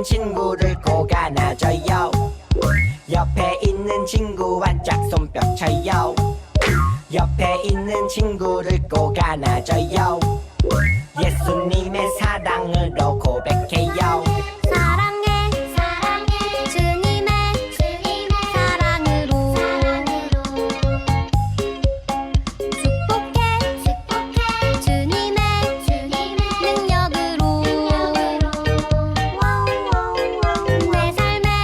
친구를 꼭 안아줘요. 옆에 있는 친구와 짝손뼉 쳐요. 옆에 있는 친구를 꼭 안아줘요. 예수님의 사랑으로 고백해요. 사랑해 사랑해 주님의 사랑으로 축복해 주님의 능력으로 내 삶의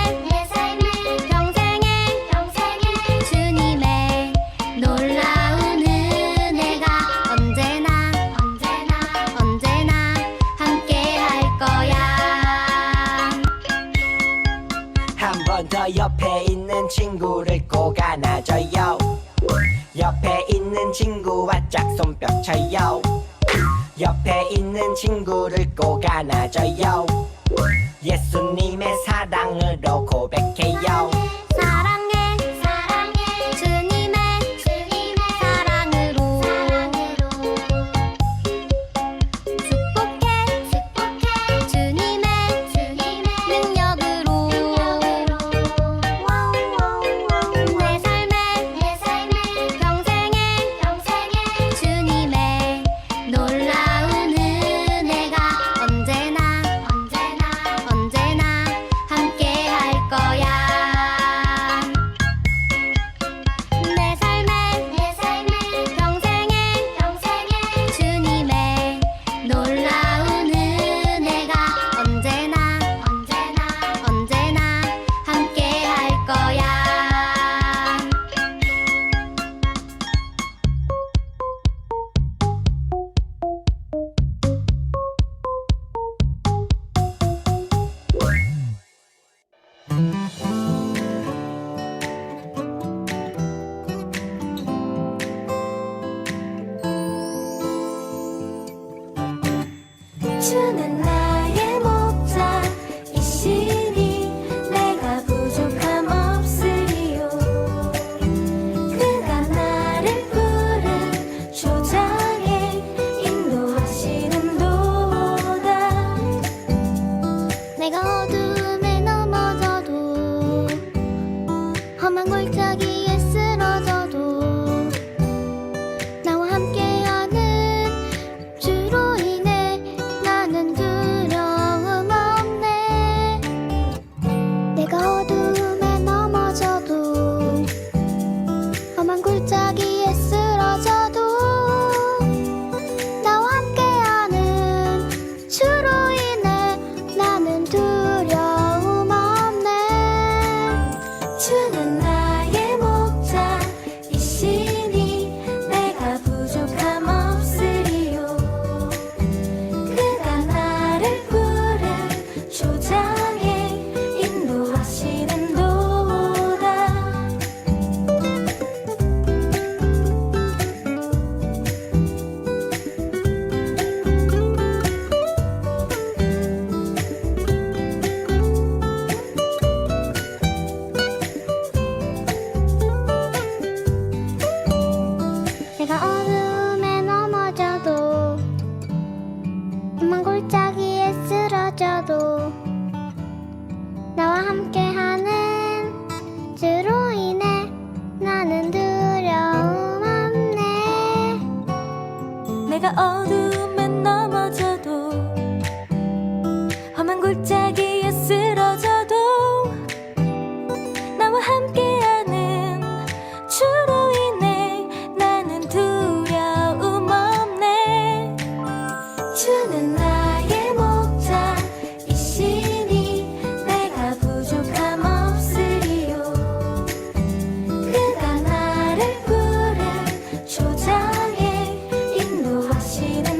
평생에 주님의 놀라운 은혜가 언제나 함께 할 거야. 한 번 더 옆에 있는 친구를 꼭 안아줘요. 옆에 있는 친구와 짝손뼉 쳐요. 옆에 있는 친구를 꼭 안아줘요. 예수님의 사랑으로 고백해요. 사랑해 주님의 사랑으로 축복해 주님의 능력으로 내 삶의 평생에 주님의 놀라운 은혜가 언제나 함께 할 거야. 내 삶의 평생에 주님의 놀라운 은혜가 언제나 함께 할 거야. 주는 나의 목자이시니 내가 부족함 없으리요. 그가 나를 푸른 초장에 인도하시는도다. 내가 어둠에 넘어져도 험한 골짜기에 쓰러져도 나와 함께하는 주로 인해 나는 두려움 없네. 내가 어둠에 넘어져도 험한 골짜기에 쓰러져도 나와 함께하는 주로 인해 나는 두려움 없네. 주는 나의 목자이시니 내가 부족함 없으리요. 그가 나를 푸른 초장에 인도하시는도다. 내가 어둠에 넘어져도 험한 골짜기에 쓰러져도 나와 함께하는 주로 인해 나는 두려움 없네. 내가 어둠에 넘어져도 험한 골짜기에 쓰러져도 나와 함께하는 주로 인해 나는 두려움 없네. 주는 나의 목자이시니 내가 부족함 없으리요. 그가 나를 푸른 초장에 인도하시는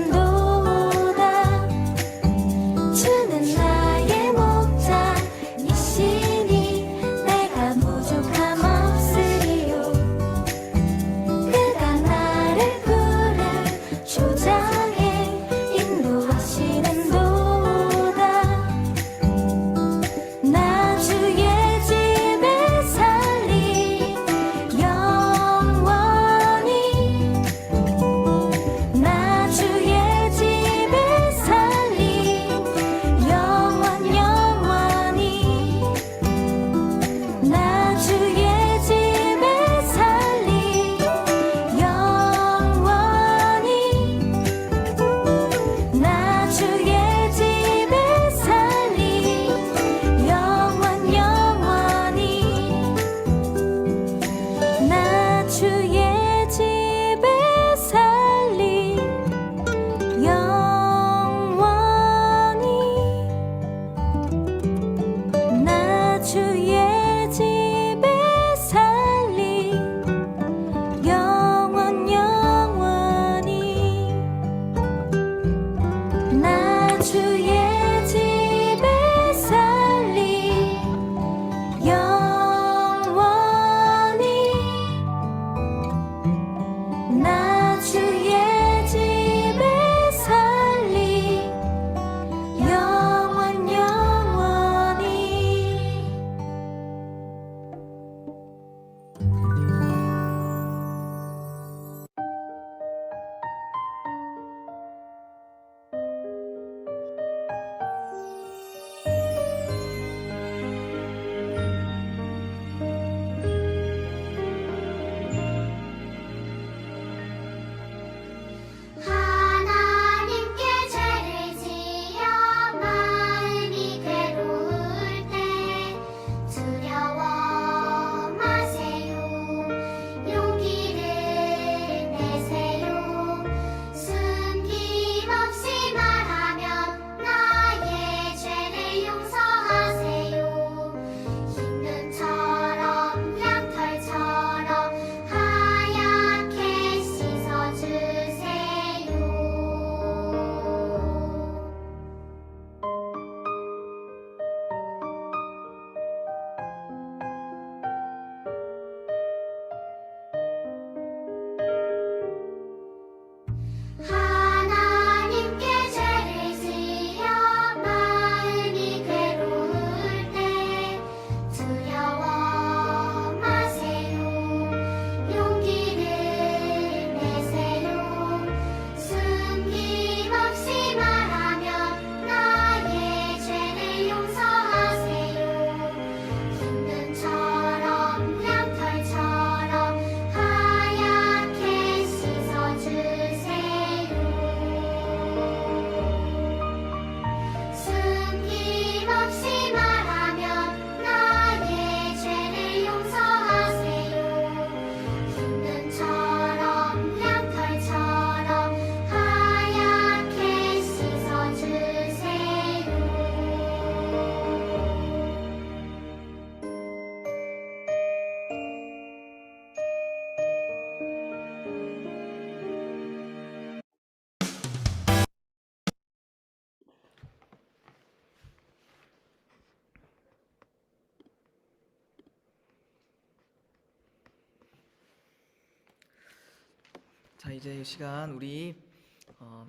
자, 이제 이 시간 우리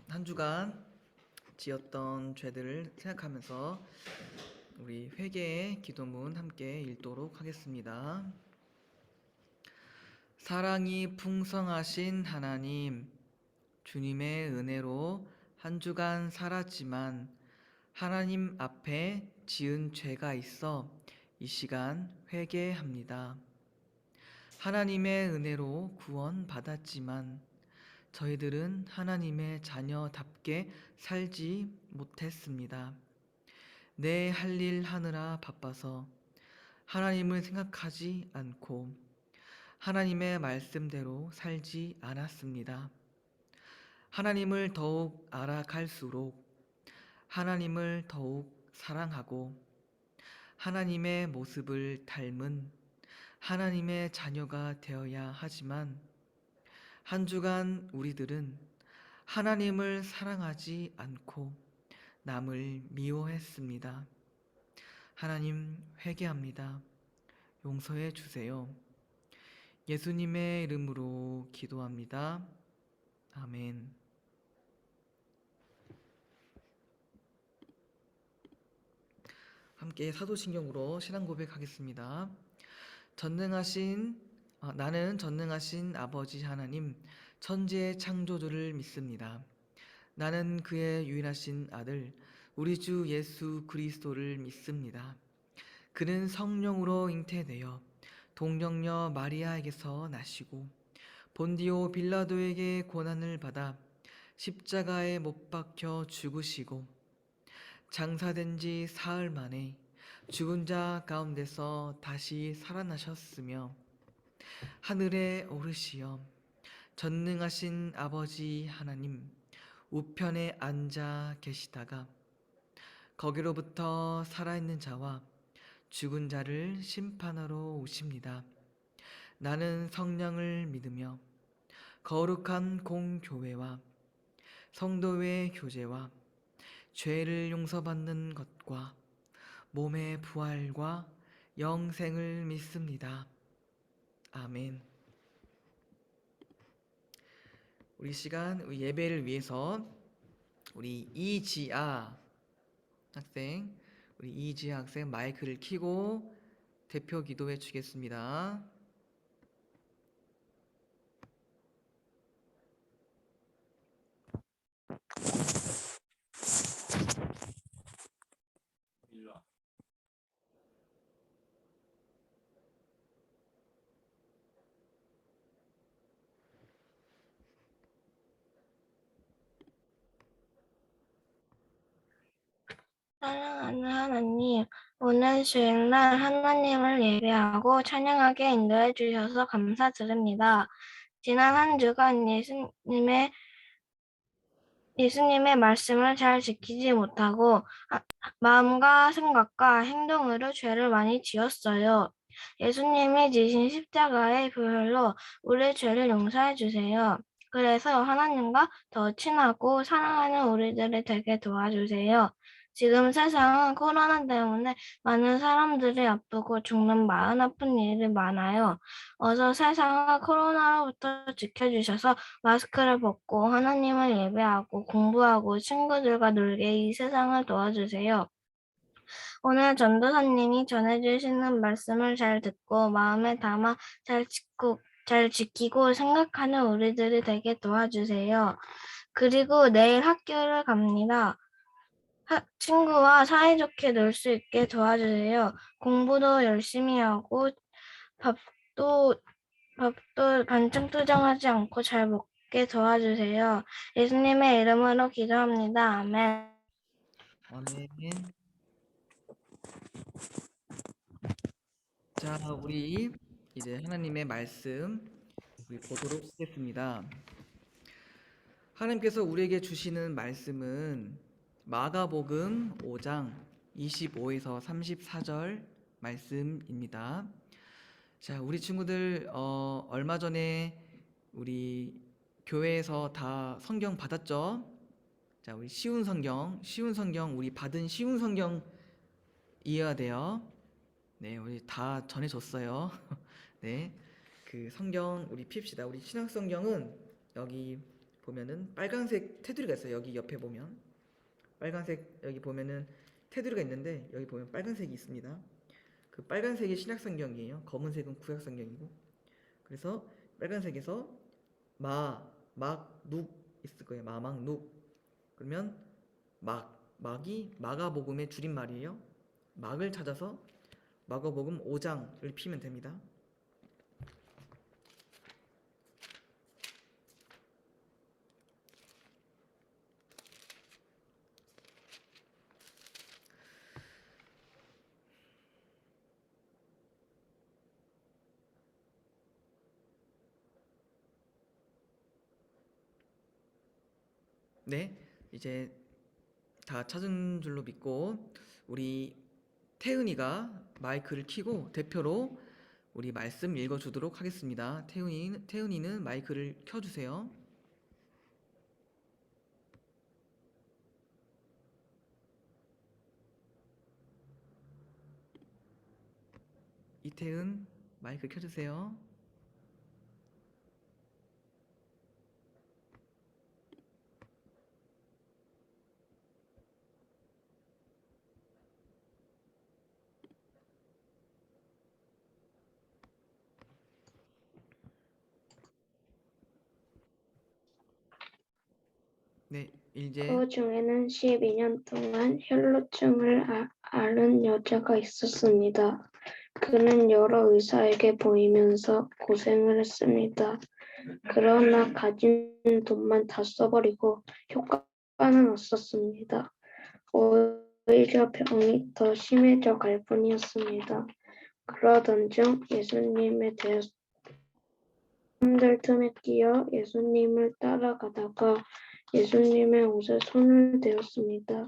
한 주간 지었던 죄들을 생각하면서 우리 회개의 기도문 함께 읽도록 하겠습니다. 사랑이 풍성하신 하나님, 주님의 은혜로 한 주간 살았지만 하나님 앞에 지은 죄가 있어 이 시간 회개합니다. 하나님의 은혜로 구원받았지만 저희들은 하나님의 자녀답게 살지 못했습니다. 내 할 일 하느라 바빠서 하나님을 생각하지 않고 하나님의 말씀대로 살지 않았습니다. 하나님을 더욱 알아갈수록 하나님을 더욱 사랑하고 하나님의 모습을 닮은 하나님의 자녀가 되어야 하지만 한 주간 우리들은 하나님을 사랑하지 않고 남을 미워했습니다. 하나님, 회개합니다. 용서해 주세요. 예수님의 이름으로 기도합니다. 아멘. 함께 사도신경으로 신앙 고백하겠습니다. 나는 전능하신 아버지 하나님, 천지의 창조주를 믿습니다. 나는 그의 유일하신 아들, 우리 주 예수 그리스도를 믿습니다. 그는 성령으로 잉태되어 동정녀 마리아에게서 나시고 본디오 빌라도에게 고난을 받아 십자가에 못 박혀 죽으시고 장사된 지 사흘 만에 죽은 자 가운데서 다시 살아나셨으며 하늘에 오르시어 전능하신 아버지 하나님 우편에 앉아 계시다가 거기로부터 살아있는 자와 죽은 자를 심판하러 오십니다. 나는 성령을 믿으며 거룩한 공교회와 성도의 교제와 죄를 용서받는 것과 몸의 부활과 영생을 믿습니다. 아멘. 우리 시간 예배를 위해서 우리 이지아 학생 마이크를 켜고 대표 기도해 주겠습니다. 사랑하는 하나님, 오늘 주일날 하나님을 예배하고 찬양하게 인도해 주셔서 감사드립니다. 지난 한 주간 예수님의 말씀을 잘 지키지 못하고 마음과 생각과 행동으로 죄를 많이 지었어요. 예수님이 지신 십자가의 보혈로 우리 죄를 용서해 주세요. 그래서 하나님과 더 친하고 사랑하는 우리들이 되게 도와주세요. 지금 세상은 코로나 때문에 많은 사람들이 아프고 죽는 마음 아픈 일이 많아요. 어서 세상을 코로나로부터 지켜주셔서 마스크를 벗고 하나님을 예배하고 공부하고 친구들과 놀게 이 세상을 도와주세요. 오늘 전도사님이 전해주시는 말씀을 잘 듣고 마음에 담아 잘 지키고 생각하는 우리들이 되게 도와주세요. 그리고 내일 학교를 갑니다. 친구와 사이좋게 놀 수 있게 도와주세요. 공부도 열심히 하고 밥도 반쯤투정하지 않고 잘 먹게 도와주세요. 예수님의 이름으로 기도합니다. 아멘. 아멘. 자, 우리 이제 하나님의 말씀 우리 보도록 하겠습니다. 하나님께서 우리에게 주시는 말씀은 마가복음 5장 25에서 34절 말씀입니다. 자, 우리 친구들 얼마 전에 우리 교회에서 다 성경 받았죠? 자, 우리 쉬운 성경 우리 받은 쉬운 성경 이해해야 돼요. 네, 우리 다 전해줬어요. 네, 그 성경 우리 핍시다. 우리 신약 성경은 여기 보면은 빨간색 테두리가 있어요. 여기 옆에 보면 빨간색, 여기 보면은 테두리가 있는데 여기 보면 빨간색이 있습니다. 그 빨간색이 신약성경이에요. 검은색은 구약성경이고. 그래서 빨간색에서 눅 있을 거예요. 눅. 그러면 막이 마가복음의 줄임말이에요. 막을 찾아서 마가복음 5장을 피면 됩니다. 네, 이제 다 찾은 줄로 믿고 우리 태은이가 마이크를 켜고 대표로 우리 말씀 읽어주도록 하겠습니다. 태은이는 마이크를 켜주세요. 이태은 마이크 켜주세요. 네, 이제 그 중에는 12년 동안 혈루증을 앓은 여자가 있었습니다. 그는 여러 의사에게 보이면서 고생을 했습니다. 그러나 가진 돈만 다 써버리고 효과는 없었습니다. 오히려 병이 더 심해져 갈 뿐이었습니다. 그러던 중 예수님에 대해 사람들 틈에 끼어 예수님을 따라가다가 예수님의 옷에 손을 대었습니다.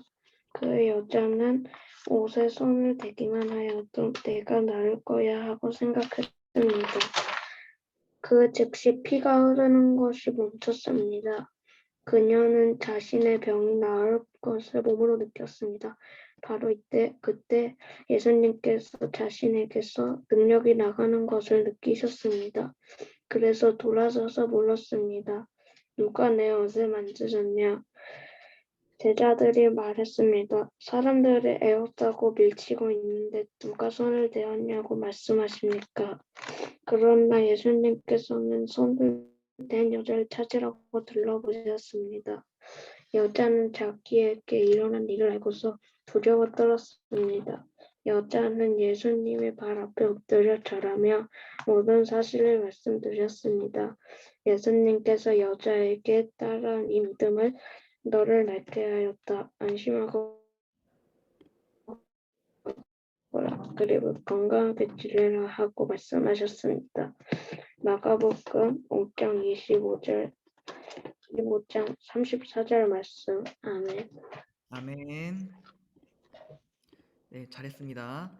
그 여자는 옷에 손을 대기만 하여도 내가 나을 거야 하고 생각했습니다. 그 즉시 피가 흐르는 것이 멈췄습니다. 그녀는 자신의 병이 나을 것을 몸으로 느꼈습니다. 바로 그때 예수님께서 자신에게서 능력이 나가는 것을 느끼셨습니다. 그래서 돌아서서 물었습니다. 누가 내 옷을 만지셨냐? 제자들이 말했습니다. 사람들이 애웠다고 밀치고 있는데 누가 손을 대었냐고 말씀하십니까? 그러나 예수님께서는 손을 댄 여자를 찾으라고 둘러보셨습니다. 여자는 자기에게 일어난 일을 알고서 두려워 떨었습니다. 여자는 예수님의 발 앞에 엎드려 절하며 모든 사실을 말씀드렸습니다. 예수님께서 여자에게 따른 이 믿음을 너를 낫게 하였다. 안심하고 그리고 건강하게 지내라 하고 말씀하셨습니다. 마가복음 5장 25장 34절 말씀. 아멘. 아멘. 네, 잘했습니다.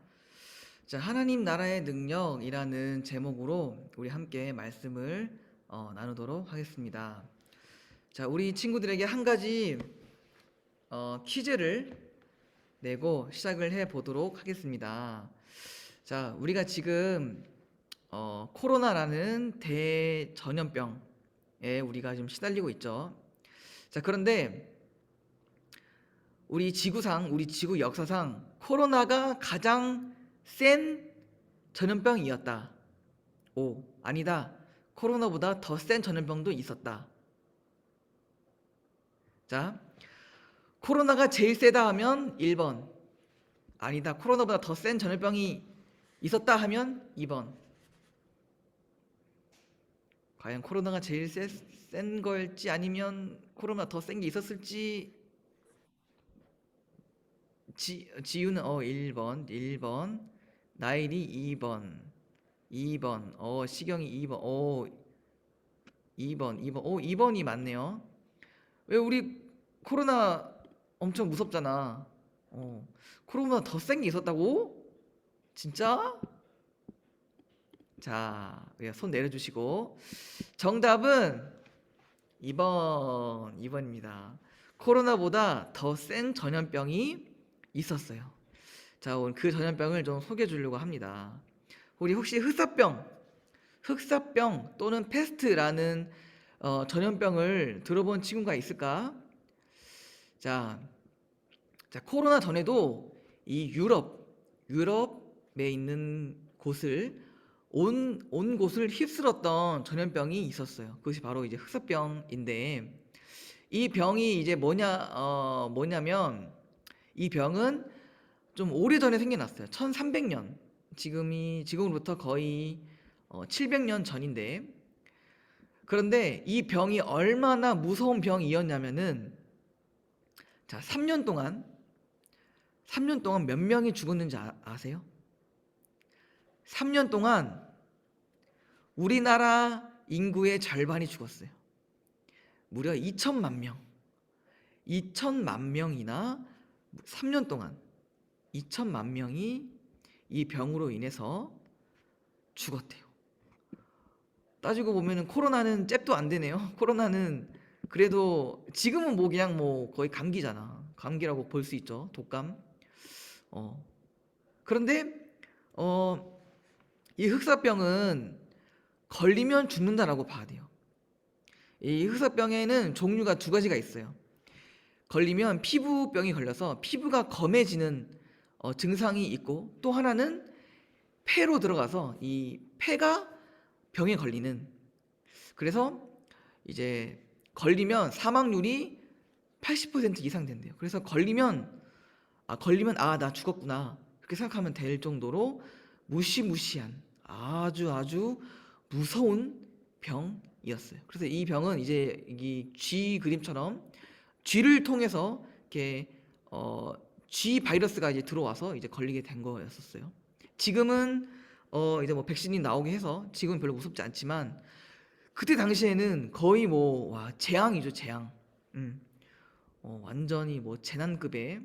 자, 하나님 나라의 능력이라는 제목으로 우리 함께 말씀을 나누도록 하겠습니다. 자, 우리 친구들에게 한 가지 퀴즈를 내고 시작을 해 보도록 하겠습니다. 자, 우리가 지금 코로나라는 대전염병에 우리가 지금 시달리고 있죠. 자, 그런데 우리 지구 역사상 코로나가 가장 센 전염병이었다. 오, 아니다. 코로나보다 더 센 전염병도 있었다. 자, 코로나가 제일 세다 하면 1번. 아니다. 코로나보다 더 센 전염병이 있었다 하면 2번. 과연 코로나가 제일 센 걸지 아니면 코로나 더 센 게 있었을지 지유는 1번, 나일이 2번, 시경이 2번, 2번이 맞네요. 왜 우리 코로나 엄청 무섭잖아. 코로나 더 센 게 있었다고? 진짜? 자, 손 내려주시고 정답은 2번입니다. 코로나보다 더 센 전염병이 있었어요. 자, 오늘 그 전염병을 좀 소개해 주려고 합니다. 우리 혹시 흑사병 또는 패스트라는 전염병을 들어본 친구가 있을까? 자, 코로나 전에도 이 유럽에 있는 곳을 온 곳을 휩쓸었던 전염병이 있었어요. 그것이 바로 이제 흑사병인데 이 병이 이제 뭐냐면 이 병은 좀 오래전에 생겨났어요. 1300년. 지금으로부터 거의 700년 전인데 그런데 이 병이 얼마나 무서운 병이었냐면은 자, 3년 동안 몇 명이 죽었는지 아세요? 3년 동안 우리나라 인구의 절반이 죽었어요. 무려 2천만 명. 2천만 명이나 3년 동안 2천만 명이 이 병으로 인해서 죽었대요. 따지고 보면은 코로나는 잽도 안 되네요. 코로나는 그래도 지금은 뭐 그냥 뭐 거의 감기잖아. 감기라고 볼 수 있죠. 독감. 그런데 이 흑사병은 걸리면 죽는다라고 봐야 돼요. 이 흑사병에는 종류가 두 가지가 있어요. 걸리면 피부병이 걸려서 피부가 검해지는 증상이 있고 또 하나는 폐로 들어가서 이 폐가 병에 걸리는 그래서 이제 걸리면 사망률이 80% 이상 된대요. 그래서 걸리면 나 죽었구나 그렇게 생각하면 될 정도로 무시무시한 아주 무서운 병이었어요. 그래서 이 병은 이제 이 쥐 그림처럼 쥐를 통해서 이렇게 쥐 바이러스가 이제 들어와서 이제 걸리게 된 거였었어요. 지금은 이제 뭐 백신이 나오게 해서 지금은 별로 무섭지 않지만 그때 당시에는 거의 재앙이죠, 재앙. 완전히 뭐 재난급의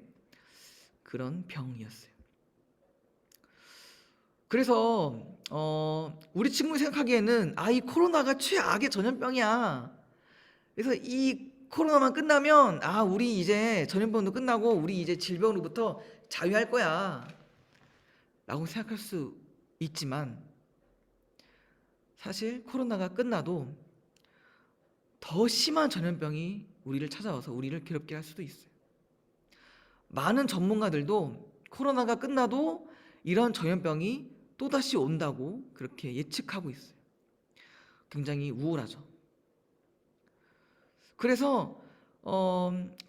그런 병이었어요. 그래서 우리 친구가 생각하기에는 이 코로나가 최악의 전염병이야. 그래서 이 코로나만 끝나면 우리 이제 전염병도 끝나고 우리 이제 질병으로부터 자유할 거야 라고 생각할 수 있지만 사실 코로나가 끝나도 더 심한 전염병이 우리를 찾아와서 우리를 괴롭게 할 수도 있어요. 많은 전문가들도 코로나가 끝나도 이런 전염병이 또다시 온다고 그렇게 예측하고 있어요. 굉장히 우울하죠. 그래서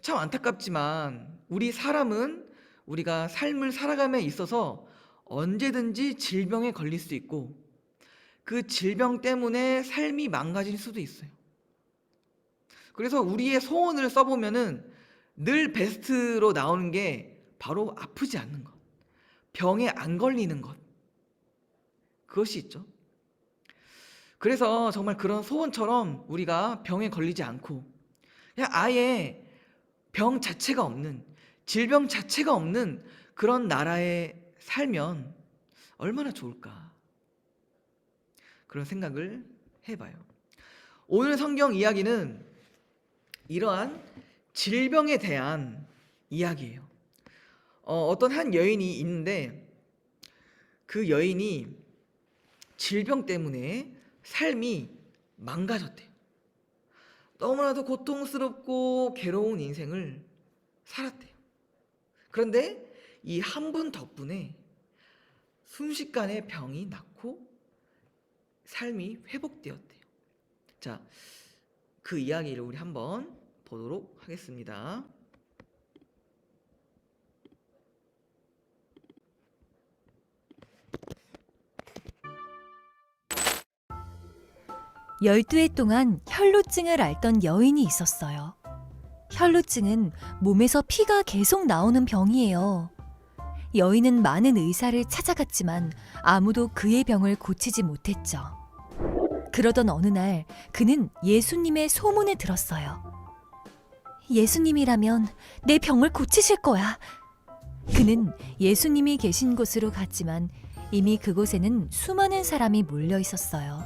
참 안타깝지만 우리 사람은 우리가 삶을 살아감에 있어서 언제든지 질병에 걸릴 수 있고 그 질병 때문에 삶이 망가질 수도 있어요. 그래서 우리의 소원을 써보면은 늘 베스트로 나오는 게 바로 아프지 않는 것, 병에 안 걸리는 것, 그것이 있죠. 그래서 정말 그런 소원처럼 우리가 병에 걸리지 않고 그냥 아예 병 자체가 없는, 질병 자체가 없는 그런 나라에 살면 얼마나 좋을까 그런 생각을 해봐요. 오늘 성경 이야기는 이러한 질병에 대한 이야기예요. 어떤 한 여인이 있는데 그 여인이 질병 때문에 삶이 망가졌대요. 너무나도 고통스럽고 괴로운 인생을 살았대요. 그런데 이 한 분 덕분에 순식간에 병이 낫고 삶이 회복되었대요. 자, 그 이야기를 우리 한번 보도록 하겠습니다. 열두 해 동안 혈루증을 앓던 여인이 있었어요. 혈루증은 몸에서 피가 계속 나오는 병이에요. 여인은 많은 의사를 찾아갔지만 아무도 그의 병을 고치지 못했죠. 그러던 어느 날 그는 예수님의 소문을 들었어요. 예수님이라면 내 병을 고치실 거야. 그는 예수님이 계신 곳으로 갔지만 이미 그곳에는 수많은 사람이 몰려 있었어요.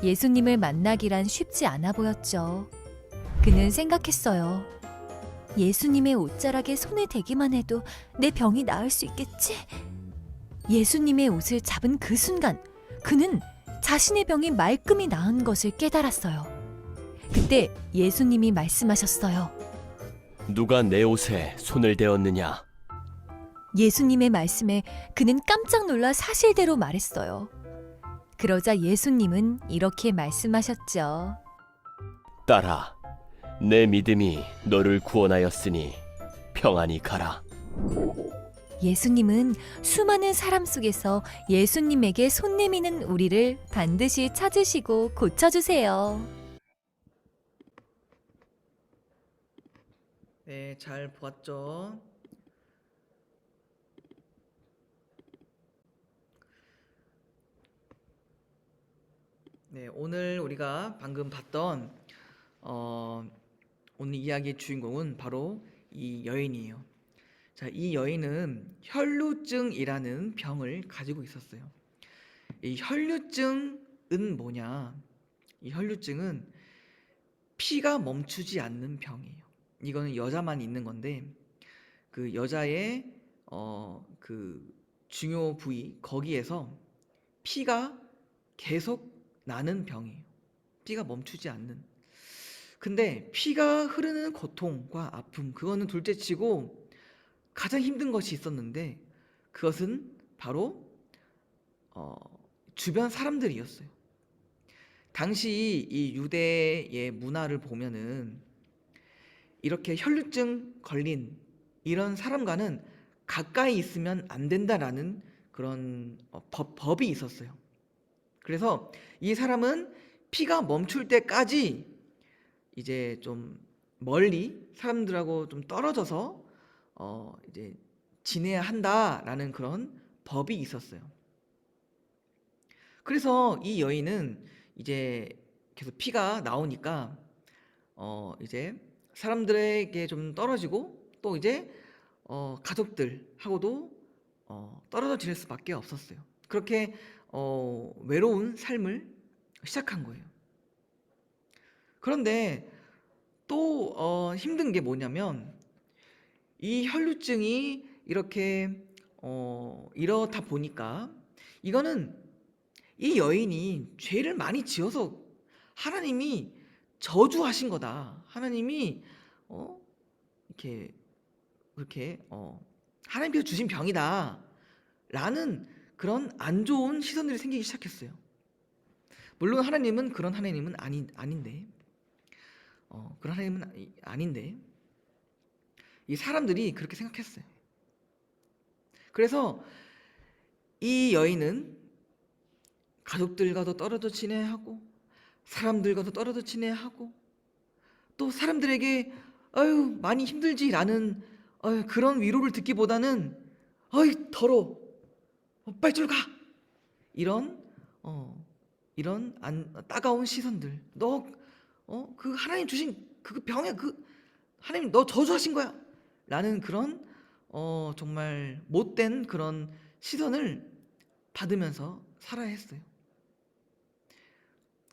예수님을 만나기란 쉽지 않아 보였죠. 그는 생각했어요. 예수님의 옷자락에 손을 대기만 해도 내 병이 나을 수 있겠지? 예수님의 옷을 잡은 그 순간 그는 자신의 병이 말끔히 나은 것을 깨달았어요. 그때 예수님이 말씀하셨어요. 누가 내 옷에 손을 대었느냐? 예수님의 말씀에 그는 깜짝 놀라 사실대로 말했어요. 그러자 예수님은 이렇게 말씀하셨죠. 딸아, 내 믿음이 너를 구원하였으니 평안히 가라. 예수님은 수많은 사람 속에서 예수님에게 손 내미는 우리를 반드시 찾으시고 고쳐주세요. 네, 잘 보았죠? 네, 오늘 우리가 방금 봤던 오늘 이야기의 주인공은 바로 이 여인이에요. 자, 이 여인은 혈루증이라는 병을 가지고 있었어요. 이 혈루증은 뭐냐? 이 혈루증은 피가 멈추지 않는 병이에요. 이거는 여자만 있는 건데 그 여자의 그 중요 부위 거기에서 피가 계속 나는 병이에요. 피가 멈추지 않는. 근데 피가 흐르는 고통과 아픔, 그거는 둘째치고 가장 힘든 것이 있었는데 그것은 바로 주변 사람들이었어요. 당시 이 유대의 문화를 보면은 이렇게 혈루증 걸린 이런 사람과는 가까이 있으면 안 된다라는 그런 법이 있었어요. 그래서 이 사람은 피가 멈출 때까지 이제 좀 멀리 사람들하고 좀 떨어져서 이제 지내야 한다라는 그런 법이 있었어요. 그래서 이 여인은 이제 계속 피가 나오니까 이제 사람들에게 좀 떨어지고 또 이제 가족들하고도 떨어져 지낼 수밖에 없었어요. 그렇게 외로운 삶을 시작한 거예요. 그런데 또 힘든 게 뭐냐면 이 혈루증이 이렇게 이렇다 보니까 이거는 이 여인이 죄를 많이 지어서 하나님이 저주하신 거다. 하나님이 이렇게 그렇게 하나님께서 주신 병이다. 라는 그런 안 좋은 시선들이 생기기 시작했어요. 물론 하나님은 그런 하나님은 아닌데 그런 하나님은 아닌데 이 사람들이 그렇게 생각했어요. 그래서 이 여인은 가족들과도 떨어져 지내야 하고 사람들과도 떨어져 지내야 하고 또 사람들에게 아유 많이 힘들지라는 그런 위로를 듣기보다는 어이 더러워 빨리 좀 가 이런 따가운 시선들 너 그 하나님 주신 그 병에 그 하나님 너 저주하신 거야 라는 그런 정말 못된 그런 시선을 받으면서 살아야 했어요.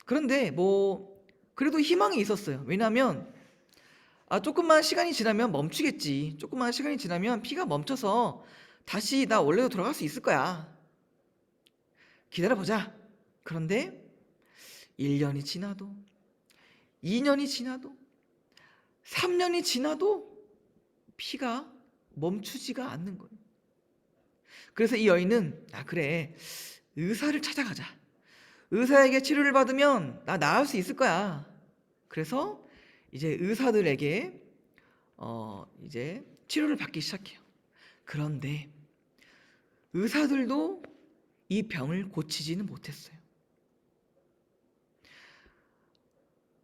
그런데 뭐 그래도 희망이 있었어요. 왜냐하면 조금만 시간이 지나면 멈추겠지. 조금만 시간이 지나면 피가 멈춰서 다시 나 원래로 돌아갈 수 있을 거야. 기다려보자. 그런데 1년이 지나도 2년이 지나도 3년이 지나도 피가 멈추지가 않는 거예요. 그래서 이 여인은 그래 의사를 찾아가자. 의사에게 치료를 받으면 나 나을 수 있을 거야. 그래서 이제 의사들에게 이제 치료를 받기 시작해요. 그런데 의사들도 이 병을 고치지는 못했어요.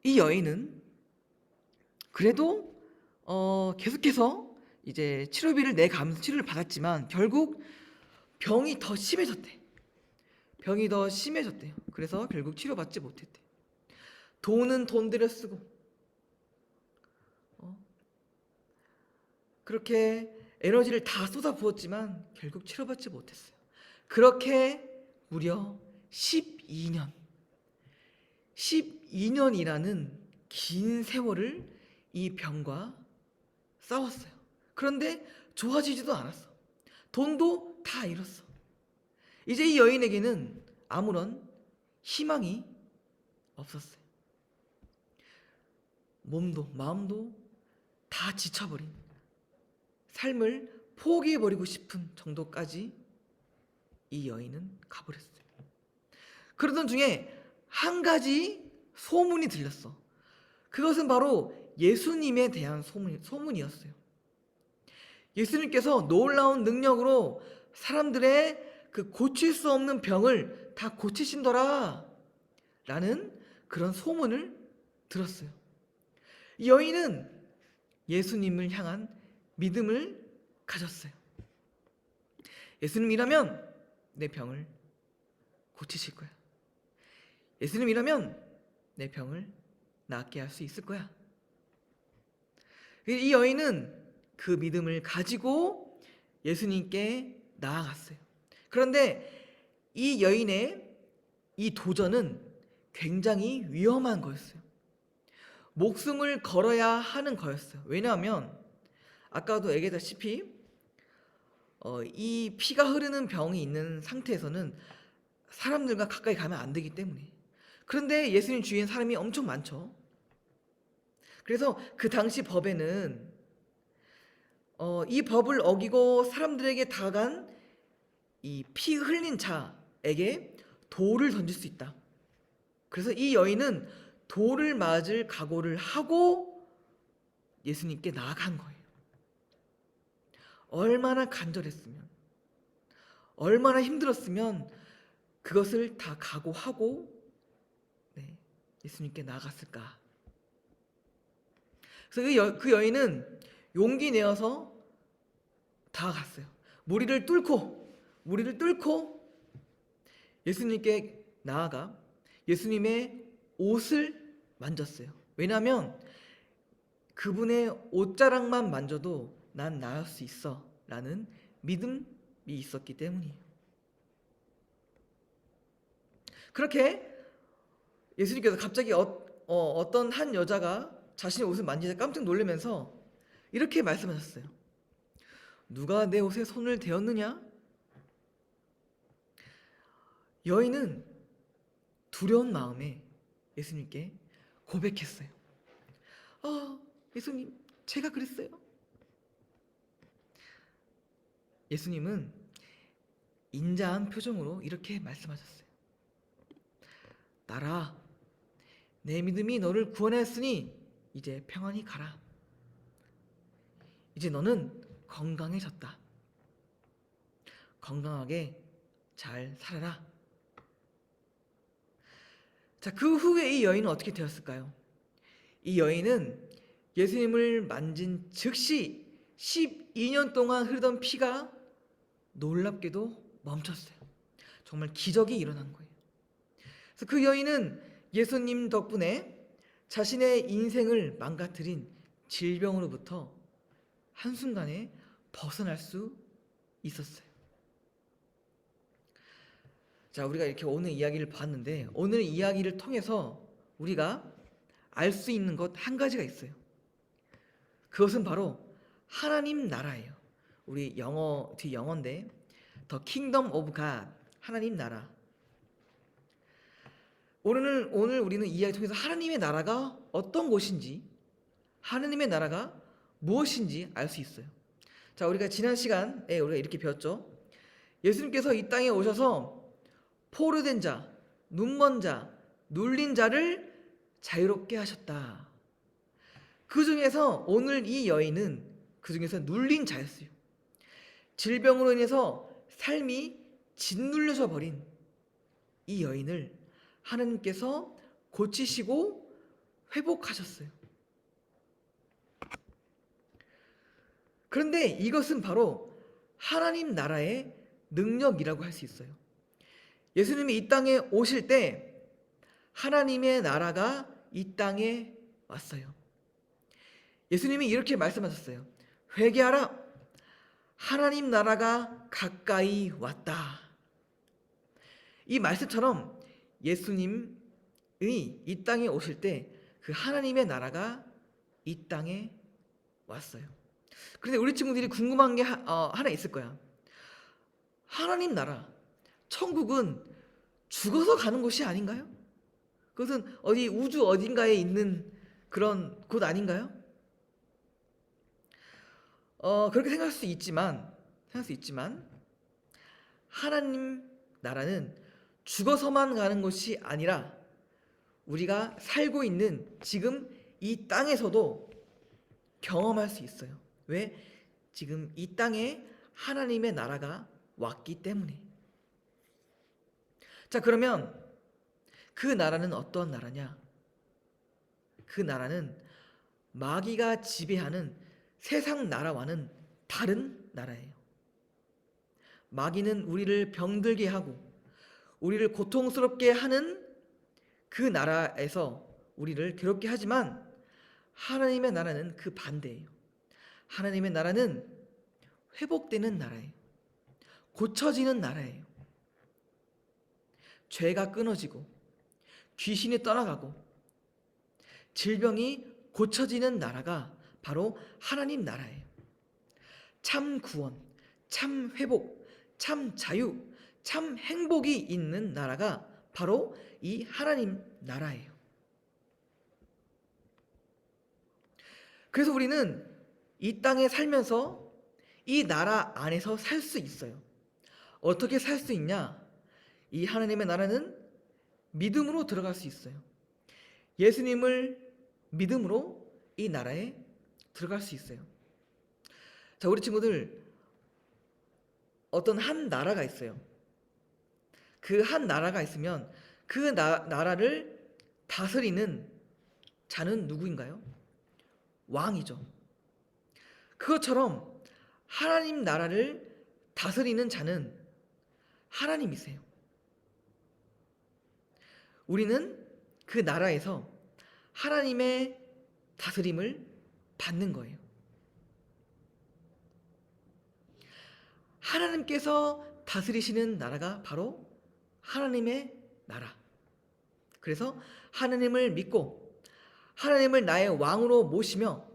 이 여인은 그래도 계속해서 이제 치료비를 내가면서 치료를 받았지만 결국 병이 더 심해졌대. 병이 더 심해졌대요. 그래서 결국 치료받지 못했대. 돈은 돈대로 쓰고 그렇게 에너지를 다 쏟아부었지만 결국 치료받지 못했어요. 그렇게 무려 12년이라는 긴 세월을 이 병과 싸웠어요. 그런데 좋아지지도 않았어. 돈도 다 잃었어. 이제 이 여인에게는 아무런 희망이 없었어요. 몸도 마음도 다 지쳐버린, 삶을 포기해버리고 싶은 정도까지 이 여인은 가버렸어요. 그러던 중에 한 가지 소문이 들렸어. 그것은 바로 예수님에 대한 소문이었어요. 예수님께서 놀라운 능력으로 사람들의 그 고칠 수 없는 병을 다 고치신더라 라는 그런 소문을 들었어요. 이 여인은 예수님을 향한 믿음을 가졌어요. 예수님이라면 내 병을 고치실 거야. 예수님이라면 내 병을 낫게 할 수 있을 거야. 이 여인은 그 믿음을 가지고 예수님께 나아갔어요. 그런데 이 여인의 이 도전은 굉장히 위험한 거였어요. 목숨을 걸어야 하는 거였어요. 왜냐하면 아까도 얘기했다시피 이 피가 흐르는 병이 있는 상태에서는 사람들과 가까이 가면 안 되기 때문에. 그런데 예수님 주위엔 사람이 엄청 많죠. 그래서 그 당시 법에는 이 법을 어기고 사람들에게 다가간 이 피 흘린 자에게 돌을 던질 수 있다. 그래서 이 여인은 돌을 맞을 각오를 하고 예수님께 나아간 거예요. 얼마나 간절했으면, 얼마나 힘들었으면 그것을 다 각오하고 예수님께 나아갔을까. 그래서 그 여인은 용기 내어서 다가갔어요. 무리를 뚫고 예수님께 나아가 예수님의 옷을 만졌어요. 왜냐하면 그분의 옷자락만 만져도 난 나을 수 있어 라는 믿음이 있었기 때문이에요. 그렇게 예수님께서 갑자기 어떤 한 여자가 자신의 옷을 만지자 깜짝 놀라면서 이렇게 말씀하셨어요. 누가 내 옷에 손을 대었느냐? 여인은 두려운 마음에 예수님께 고백했어요. 예수님, 제가 그랬어요. 예수님은 인자한 표정으로 이렇게 말씀하셨어요. 딸아, 내 믿음이 너를 구원하였으니 이제 평안히 가라. 이제 너는 건강해졌다. 건강하게 잘 살아라. 자, 그 후에 이 여인은 어떻게 되었을까요? 이 여인은 예수님을 만진 즉시 12년 동안 흐르던 피가 놀랍게도 멈췄어요. 정말 기적이 일어난 거예요. 그래서 그 여인은 예수님 덕분에 자신의 인생을 망가뜨린 질병으로부터 한순간에 벗어날 수 있었어요. 자, 우리가 이렇게 오늘 이야기를 봤는데 오늘 이야기를 통해서 우리가 알 수 있는 것 한 가지가 있어요. 그것은 바로 하나님 나라예요. 우리 뒤 영어인데 The Kingdom of God, 하나님 나라. 오늘 우리는 이 이야기 통해서 하나님의 나라가 어떤 곳인지, 하나님의 나라가 무엇인지 알 수 있어요. 자, 우리가 지난 시간에 우리가 이렇게 배웠죠. 예수님께서 이 땅에 오셔서 포로된 자, 눈먼 자, 눌린 자를 자유롭게 하셨다. 그 중에서 오늘 이 여인은 그 중에서 눌린 자였어요. 질병으로 인해서 삶이 짓눌려져 버린 이 여인을 하나님께서 고치시고 회복하셨어요. 그런데 이것은 바로 하나님 나라의 능력이라고 할 수 있어요. 예수님이 이 땅에 오실 때 하나님의 나라가 이 땅에 왔어요. 예수님이 이렇게 말씀하셨어요. 회개하라. 하나님 나라가 가까이 왔다. 이 말씀처럼 예수님이 이 땅에 오실 때 그 하나님의 나라가 이 땅에 왔어요. 그런데 우리 친구들이 궁금한 게 하나 있을 거야. 하나님 나라, 천국은 죽어서 가는 곳이 아닌가요? 그것은 어디 우주 어딘가에 있는 그런 곳 아닌가요? 그렇게 생각할 수 있지만 하나님 나라는 죽어서만 가는 것이 아니라 우리가 살고 있는 지금 이 땅에서도 경험할 수 있어요. 왜? 지금 이 땅에 하나님의 나라가 왔기 때문에. 자, 그러면 그 나라는 어떤 나라냐? 그 나라는 마귀가 지배하는 세상 나라와는 다른 나라예요. 마귀는 우리를 병들게 하고 우리를 고통스럽게 하는 그 나라에서 우리를 괴롭게 하지만 하나님의 나라는 그 반대예요. 하나님의 나라는 회복되는 나라예요. 고쳐지는 나라예요. 죄가 끊어지고 귀신이 떠나가고 질병이 고쳐지는 나라가 바로 하나님 나라예요. 참 구원, 참 회복, 참 자유, 참 행복이 있는 나라가 바로 이 하나님 나라예요. 그래서 우리는 이 땅에 살면서 이 나라 안에서 살 수 있어요. 어떻게 살 수 있냐? 이 하나님의 나라는 믿음으로 들어갈 수 있어요. 예수님을 믿음으로 이 나라에 들어갈 수 있어요. 자, 우리 친구들, 어떤 한 나라가 있어요. 그 한 나라가 있으면 그 나라를 다스리는 자는 누구인가요? 왕이죠. 그것처럼 하나님 나라를 다스리는 자는 하나님이세요. 우리는 그 나라에서 하나님의 다스림을 받는 거예요. 하나님께서 다스리시는 나라가 바로 하나님의 나라. 그래서 하나님을 믿고 하나님을 나의 왕으로 모시며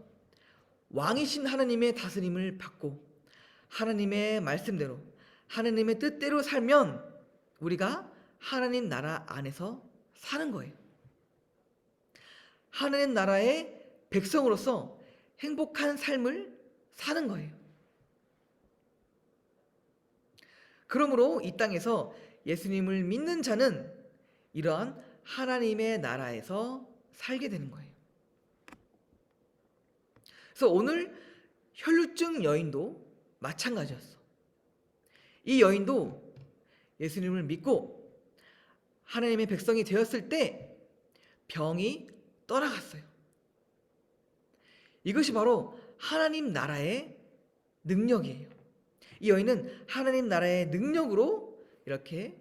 왕이신 하나님의 다스림을 받고 하나님의 말씀대로 하나님의 뜻대로 살면 우리가 하나님 나라 안에서 사는 거예요. 하나님 나라의 백성으로서 행복한 삶을 사는 거예요. 그러므로 이 땅에서 예수님을 믿는 자는 이러한 하나님의 나라에서 살게 되는 거예요. 그래서 오늘 혈루증 여인도 마찬가지였어. 이 여인도 예수님을 믿고 하나님의 백성이 되었을 때 병이 떠나갔어요. 이것이 바로 하나님 나라의 능력이에요. 이 여인은 하나님 나라의 능력으로 이렇게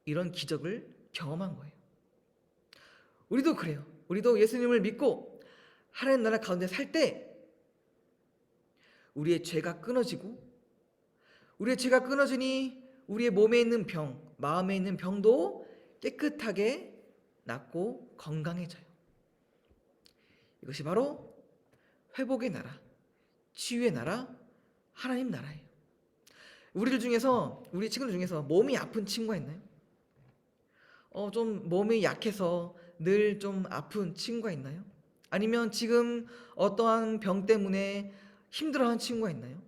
이런 기적을 경험한 거예요. 우리도 그래요. 우리도 예수님을 믿고 하나님 나라 가운데 살 때 우리의 죄가 끊어지고 우리의 죄가 끊어지니 우리의 몸에 있는 병, 마음에 있는 병도 깨끗하게 낫고 건강해져요. 이것이 바로 회복의 나라, 치유의 나라, 하나님 나라예요. 우리 친구들 중에서 몸이 아픈 친구가 있나요? 좀 몸이 약해서 늘 좀 아픈 친구가 있나요? 아니면 지금 어떠한 병 때문에 힘들어하는 친구가 있나요?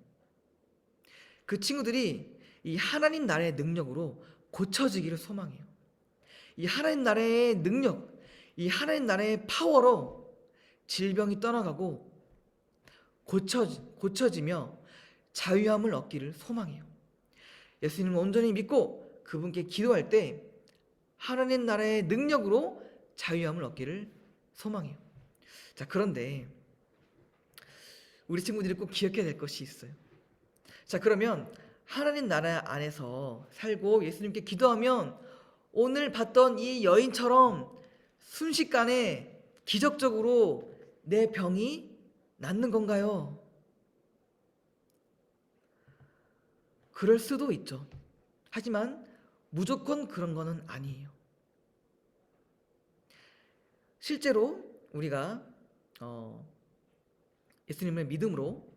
그 친구들이 이 하나님 나라의 능력으로 고쳐지기를 소망해요. 이 하나님 나라의 능력, 이 하나님 나라의 파워로 질병이 떠나가고 고쳐지며 자유함을 얻기를 소망해요. 예수님을 온전히 믿고 그분께 기도할 때 하나님 나라의 능력으로 자유함을 얻기를 소망해요. 자, 그런데 우리 친구들이 꼭 기억해야 될 것이 있어요. 자, 그러면 하나님 나라 안에서 살고 예수님께 기도하면 오늘 봤던 이 여인처럼 순식간에 기적적으로 내 병이 낫는 건가요? 그럴 수도 있죠. 하지만 무조건 그런 거는 아니에요. 실제로 우리가 예수님을 믿음으로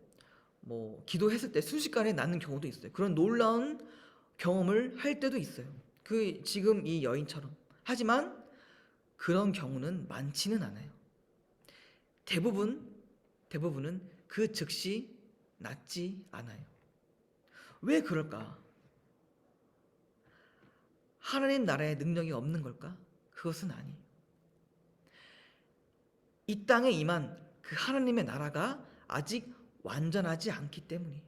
기도했을 때 순식간에 낫는 경우도 있어요. 그런 놀라운 경험을 할 때도 있어요. 지금 이 여인처럼. 하지만 그런 경우는 많지는 않아요. 대부분은 그 즉시 낫지 않아요. 왜 그럴까? 하나님 나라의 능력이 없는 걸까? 그것은 아니에요. 이 땅에 임한 그 하나님의 나라가 아직 완전하지 않기 때문이에요.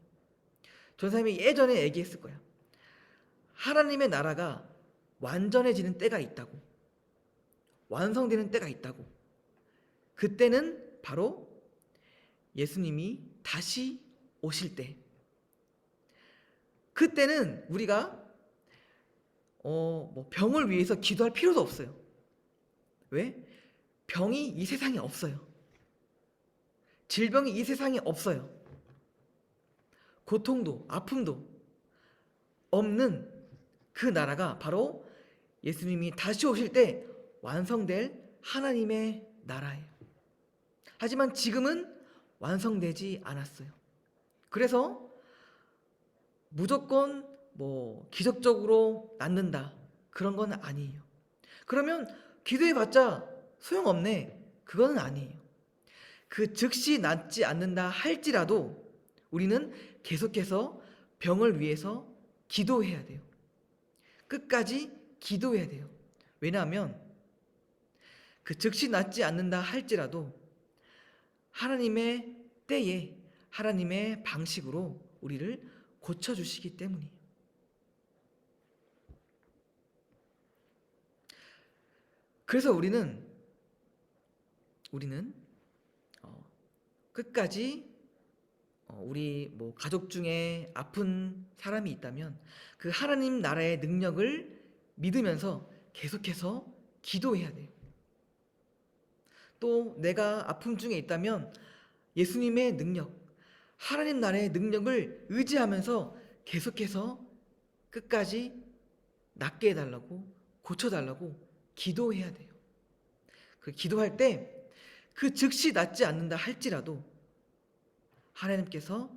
전사님이 예전에 얘기했을 거야. 하나님의 나라가 완전해지는 때가 있다고. 완성되는 때가 있다고. 그때는 바로 예수님이 다시 오실 때. 그때는 우리가 병을 위해서 기도할 필요도 없어요. 왜? 병이 이 세상에 없어요. 질병이 이 세상에 없어요. 고통도 아픔도 없는 그 나라가 바로 예수님이 다시 오실 때 완성될 하나님의 나라예요. 하지만 지금은 완성되지 않았어요. 그래서 무조건 기적적으로 낫는다 그런 건 아니에요. 그러면 기도해봤자 소용없네 그거는 아니에요. 그 즉시 낫지 않는다 할지라도 우리는 계속해서 병을 위해서 기도해야 돼요. 끝까지 기도해야 돼요. 왜냐하면 그 즉시 낫지 않는다 할지라도 하나님의 때에 하나님의 방식으로 우리를 고쳐주시기 때문이에요. 그래서 우리는 끝까지 우리 가족 중에 아픈 사람이 있다면 그 하나님 나라의 능력을 믿으면서 계속해서 기도해야 돼요. 또 내가 아픔 중에 있다면 예수님의 능력, 하나님 나라의 능력을 의지하면서 계속해서 끝까지 낫게 해달라고, 고쳐달라고 기도해야 돼요. 그 기도할 때 그 즉시 낫지 않는다 할지라도 하나님께서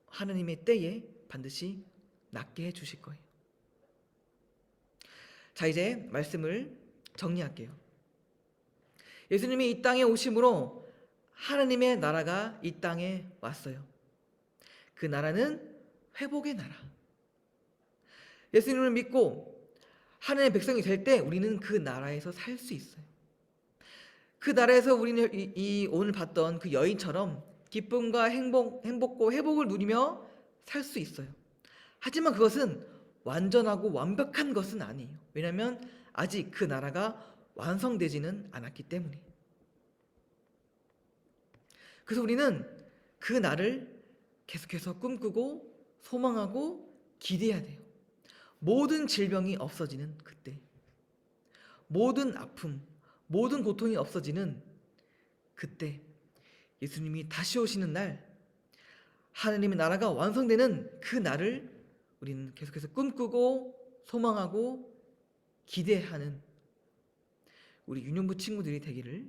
하나님의 때에 반드시 낫게 해주실 거예요. 자, 이제 말씀을 정리할게요. 예수님이 이 땅에 오심으로 하나님의 나라가 이 땅에 왔어요. 그 나라는 회복의 나라. 예수님을 믿고 하나님의 백성이 될 때 우리는 그 나라에서 살 수 있어요. 그 나라에서 우리는 이 오늘 봤던 그 여인처럼 기쁨과 행복과 회복을 누리며 살 수 있어요. 하지만 그것은 완전하고 완벽한 것은 아니에요. 왜냐하면 아직 그 나라가 완성되지는 않았기 때문에. 그래서 우리는 그 날을 계속해서 꿈꾸고 소망하고 기대해야 돼요. 모든 질병이 없어지는 그때, 모든 아픔, 모든 고통이 없어지는 그때, 예수님이 다시 오시는 날, 하나님의 나라가 완성되는 그 날을 우리는 계속해서 꿈꾸고 소망하고 기대하는 우리 윤용부 친구들이 되기를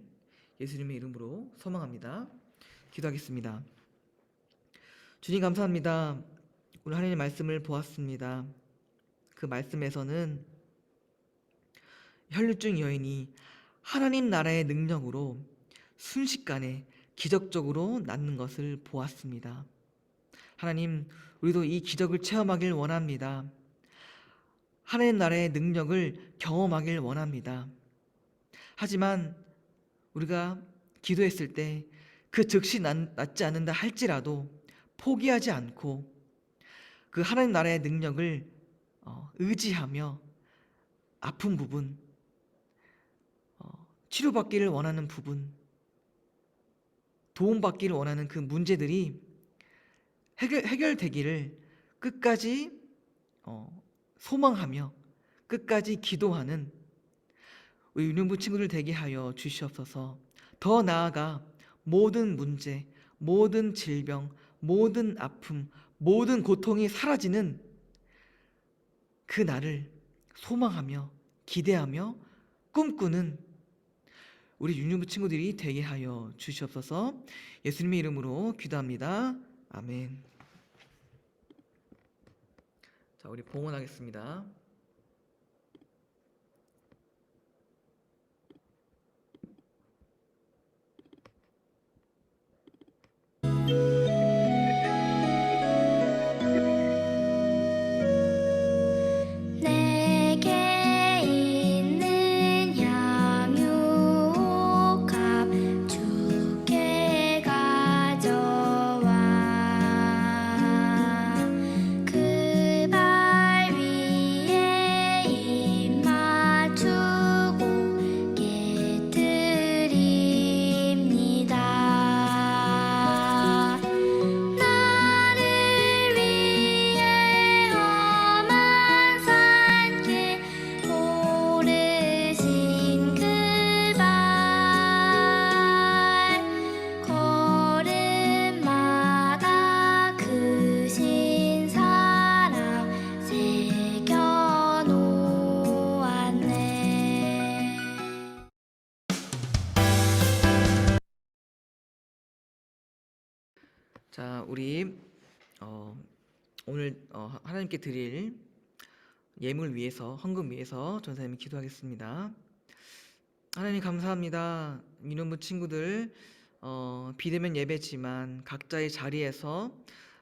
예수님의 이름으로 소망합니다. 기도하겠습니다. 주님 감사합니다. 오늘 하나님의 말씀을 보았습니다. 그 말씀에서는 혈류증 여인이 하나님 나라의 능력으로 순식간에 기적적으로 낫는 것을 보았습니다. 하나님, 우리도 이 기적을 체험하길 원합니다. 하나님 나라의 능력을 경험하길 원합니다. 하지만 우리가 기도했을 때 그 즉시 낫지 않는다 할지라도 포기하지 않고 그 하나님 나라의 능력을 의지하며 아픈 부분, 치료받기를 원하는 부분, 도움받기를 원하는 그 문제들이 해결되기를 끝까지 소망하며 끝까지 기도하는 우리 윤용부 친구들 되게 하여 주시옵소서. 더 나아가 모든 문제, 모든 질병, 모든 아픔, 모든 고통이 사라지는 그 날을 소망하며 기대하며 꿈꾸는 우리 윤용부 친구들이 되게 하여 주시옵소서. 예수님의 이름으로 기도합니다. 아멘. 자, 우리 봉헌하겠습니다. 자, 우리 오늘 하나님께 드릴 예물 위해서, 헌금 위해서 전사님이 기도하겠습니다. 하나님 감사합니다. 민원부 친구들 비대면 예배지만 각자의 자리에서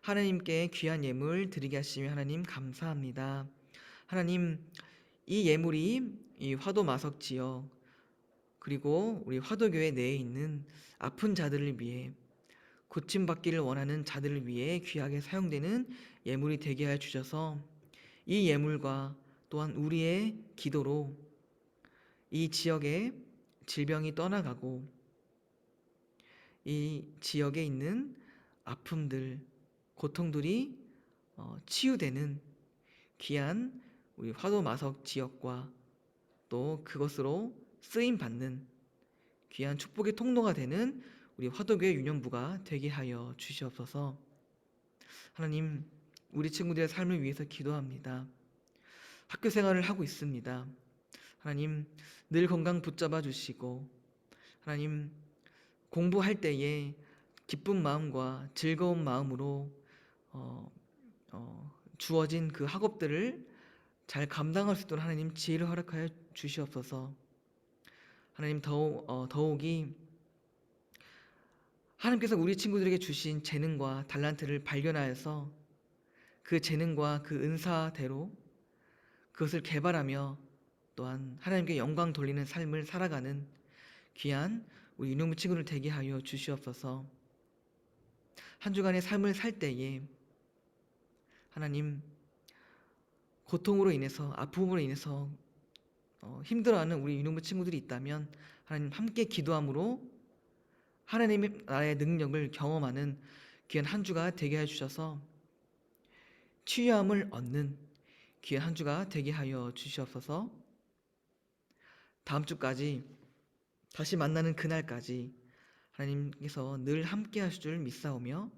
하나님께 귀한 예물 드리게 하시며 하나님 감사합니다. 하나님, 이 예물이 이 화도 마석 지역 그리고 우리 화도교회 내에 있는 아픈 자들을 위해, 고침받기를 원하는 자들을 위해 귀하게 사용되는 예물이 되게 하여 주셔서 이 예물과 또한 우리의 기도로 이 지역의 질병이 떠나가고 이 지역에 있는 아픔들, 고통들이 치유되는 귀한 우리 화도마석 지역과 또 그것으로 쓰임받는 귀한 축복의 통로가 되는 우리 화도교회 유년부가 되게 하여 주시옵소서. 하나님, 우리 친구들의 삶을 위해서 기도합니다. 학교 생활을 하고 있습니다. 하나님, 늘 건강 붙잡아 주시고 하나님, 공부할 때에 기쁜 마음과 즐거운 마음으로 주어진 그 학업들을 잘 감당할 수 있도록 하나님 지혜를 허락하여 주시옵소서. 하나님, 더욱이 하나님께서 우리 친구들에게 주신 재능과 달란트를 발견하여서 그 재능과 그 은사대로 그것을 개발하며 또한 하나님께 영광 돌리는 삶을 살아가는 귀한 우리 유년부 친구를 되게 하여 주시옵소서. 한 주간의 삶을 살 때에 하나님, 고통으로 인해서, 아픔으로 인해서 힘들어하는 우리 유년부 친구들이 있다면 하나님 함께 기도함으로 하나님의 나라의 능력을 경험하는 귀한 한 주가 되게 해 주셔서 치유함을 얻는 귀한 한 주가 되게 하여 주시옵소서. 다음 주까지 다시 만나는 그날까지 하나님께서 늘 함께 하실 줄 믿사오며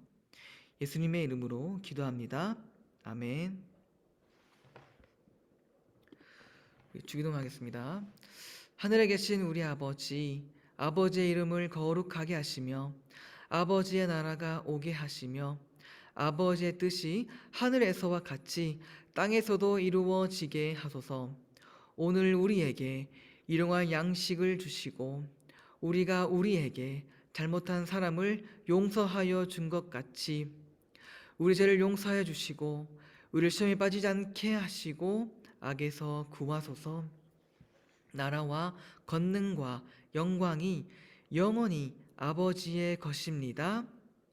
예수님의 이름으로 기도합니다. 아멘. 주기도하겠습니다. 하늘에 계신 우리 아버지, 아버지의 이름을 거룩하게 하시며 아버지의 나라가 오게 하시며 아버지의 뜻이 하늘에서와 같이 땅에서도 이루어지게 하소서. 오늘 우리에게 일용할 양식을 주시고 우리가 우리에게 잘못한 사람을 용서하여 준 것 같이 우리 죄를 용서하여 주시고 우리를 시험에 빠지지 않게 하시고 악에서 구하소서. 나라와 권능과 영광이 영원히 아버지의 것입니다.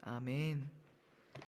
아멘.